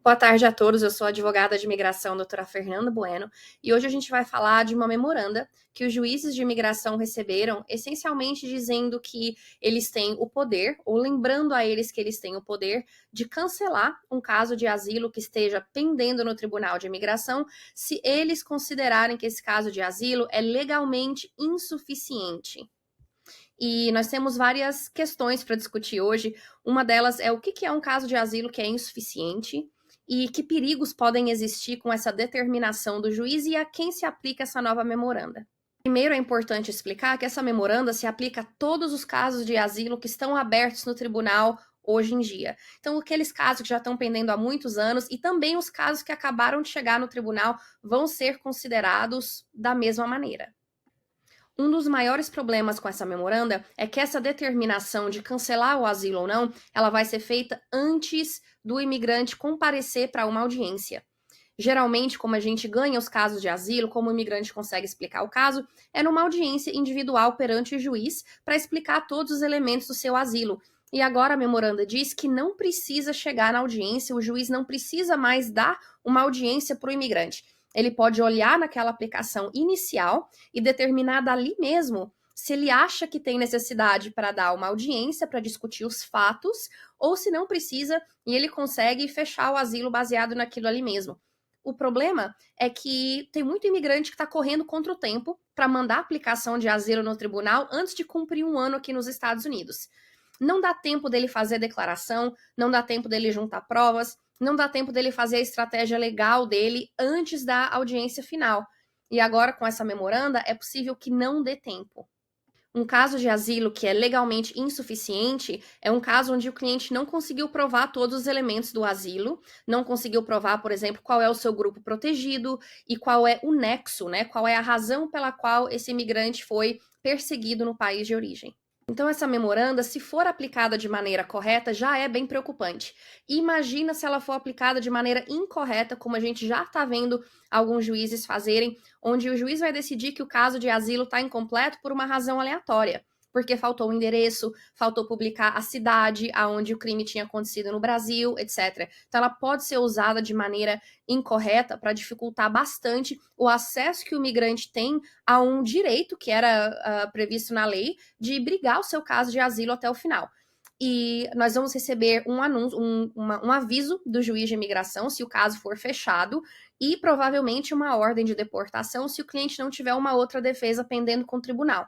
Boa tarde a todos, eu sou a advogada de imigração, doutora Fernanda Bueno, e hoje a gente vai falar de uma memoranda que os juízes de imigração receberam, essencialmente dizendo que eles têm o poder, ou lembrando a eles que eles têm o poder de cancelar um caso de asilo que esteja pendendo no Tribunal de Imigração, se eles considerarem que esse caso de asilo é legalmente insuficiente. E nós temos várias questões para discutir hoje. Uma delas é o que é um caso de asilo que é insuficiente e que perigos podem existir com essa determinação do juiz e a quem se aplica essa nova memoranda. Primeiro, é importante explicar que essa memoranda se aplica a todos os casos de asilo que estão abertos no tribunal hoje em dia. Então, aqueles casos que já estão pendendo há muitos anos e também os casos que acabaram de chegar no tribunal vão ser considerados da mesma maneira. Um dos maiores problemas com essa memoranda é que essa determinação de cancelar o asilo ou não, ela vai ser feita antes do imigrante comparecer para uma audiência. Geralmente, como a gente ganha os casos de asilo, como o imigrante consegue explicar o caso, é numa audiência individual perante o juiz para explicar todos os elementos do seu asilo. E agora a memoranda diz que não precisa chegar na audiência, o juiz não precisa mais dar uma audiência para o imigrante. Ele pode olhar naquela aplicação inicial e determinar dali mesmo se ele acha que tem necessidade para dar uma audiência para discutir os fatos ou se não precisa e ele consegue fechar o asilo baseado naquilo ali mesmo. O problema é que tem muito imigrante que está correndo contra o tempo para mandar aplicação de asilo no tribunal antes de cumprir um ano aqui nos Estados Unidos. Não dá tempo dele fazer declaração, não dá tempo dele juntar provas, não dá tempo dele fazer a estratégia legal dele antes da audiência final. E agora, com essa memoranda, é possível que não dê tempo. Um caso de asilo que é legalmente insuficiente é um caso onde o cliente não conseguiu provar todos os elementos do asilo, não conseguiu provar, por exemplo, qual é o seu grupo protegido e qual é o nexo, né? Qual é a razão pela qual esse imigrante foi perseguido no país de origem. Então, essa memoranda, se for aplicada de maneira correta, já é bem preocupante. Imagina se ela for aplicada de maneira incorreta, como a gente já está vendo alguns juízes fazerem, onde o juiz vai decidir que o caso de asilo está incompleto por uma razão aleatória, porque faltou o endereço, faltou publicar a cidade aonde o crime tinha acontecido no Brasil, etc. Então, ela pode ser usada de maneira incorreta para dificultar bastante o acesso que o migrante tem a um direito que era previsto na lei de brigar o seu caso de asilo até o final. E nós vamos receber um anúncio, um aviso do juiz de imigração se o caso for fechado e provavelmente uma ordem de deportação se o cliente não tiver uma outra defesa pendendo com o tribunal.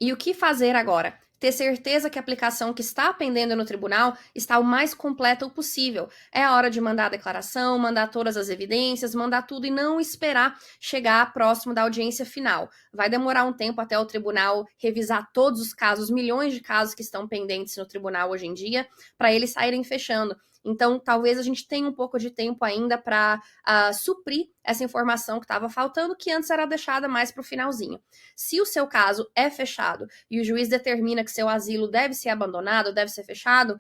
E o que fazer agora? Ter certeza que a aplicação que está pendendo no tribunal está o mais completa possível. É a hora de mandar a declaração, mandar todas as evidências, mandar tudo e não esperar chegar próximo da audiência final. Vai demorar um tempo até o tribunal revisar todos os casos, milhões de casos que estão pendentes no tribunal hoje em dia, para eles saírem fechando. Então, talvez a gente tenha um pouco de tempo ainda para suprir essa informação que estava faltando, que antes era deixada mais para o finalzinho. Se o seu caso é fechado e o juiz determina que seu asilo deve ser abandonado, deve ser fechado,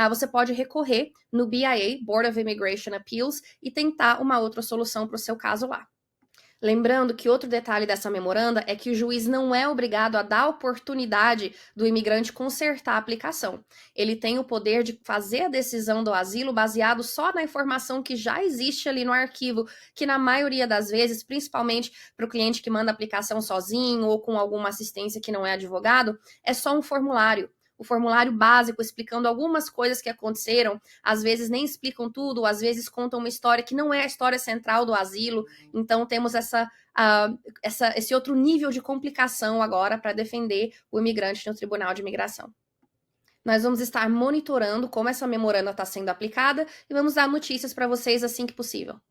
você pode recorrer no BIA, Board of Immigration Appeals, e tentar uma outra solução para o seu caso lá. Lembrando que outro detalhe dessa memoranda é que o juiz não é obrigado a dar a oportunidade do imigrante consertar a aplicação. Ele tem o poder de fazer a decisão do asilo baseado só na informação que já existe ali no arquivo, que na maioria das vezes, principalmente para o cliente que manda a aplicação sozinho ou com alguma assistência que não é advogado, é só um formulário. O formulário básico explicando algumas coisas que aconteceram, às vezes nem explicam tudo, às vezes contam uma história que não é a história central do asilo, então temos esse outro nível de complicação agora para defender o imigrante no Tribunal de Imigração. Nós vamos estar monitorando como essa memoranda está sendo aplicada e vamos dar notícias para vocês assim que possível.